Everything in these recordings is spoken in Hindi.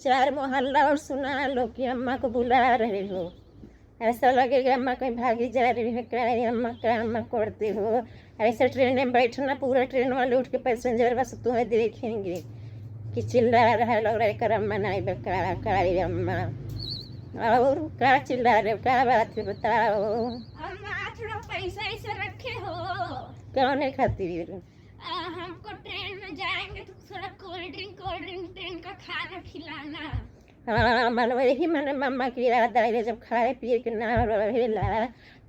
चार मोहल्ला और सुना लो कि अम्मा को बुला रहे हो। ऐसा लगेगा अम्मा कहीं भागी जा रही है, क्या अम्मा करते हो। ऐसे ट्रेन में बैठना, पूरा ट्रेन वाले उठ के पैसेंजर बस तुम्हें देखेंगे कि चिल्ला रहा है, लग रहा है कर अम्मा नहीं बका अम्मा। और क्या चिल्ला रहे हो, क्या बात है बताओ। अम्मा थोड़ा पैसा ऐसा रखे हो। कौन है खातिर? हमको ट्रेन में जाएंगे तो थोड़ा कोल्ड ड्रिंक ट्रेन का खाना खिलाना। हाँ मन वही मैंने मम्मा की याद आई, जब खाए पिए के ना रहेला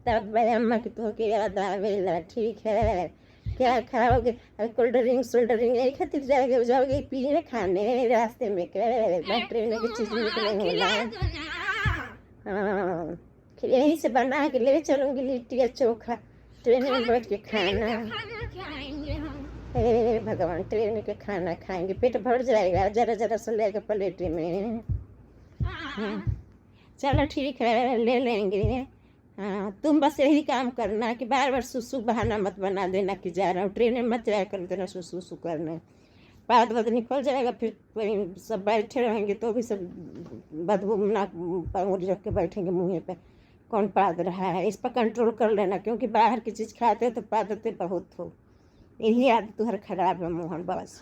तब मेरे अम्मा की तो की याद आवेला। ठीक है, क्या खाओगे? कोल्ड ड्रिंक यही खातिर जाओगे पीने खाने रास्ते में? क्या ट्रेन की चीज नहीं होला। हाँ यहीं से बना के ले चलूंगी लिट्टी या चोखा, ट्रेन में बैठ के खाना। हे भगवान, ट्रेन के खाना खाएंगे, पेट भर जाएगा जरा जरा से लेकर प्लेट में। चलो ठीक है, ले लेंगे। हाँ तुम बस यही काम करना कि बार बार सुसु बहाना मत बना देना कि जा रहा हूँ, ट्रेन में मत जाया कर देना सुसु करने। बाद निकल जाएगा, फिर सब बैठे रहेंगे तो भी सब बदबू नाक पाँव रख के बैठेंगे मुँह पे, कौन पाद रहा है। इस पर कंट्रोल कर लेना, क्योंकि बाहर की चीज़ खाते हो तो पादते बहुत हो। यही आदत तुम्हारा खराब है मोहन बस।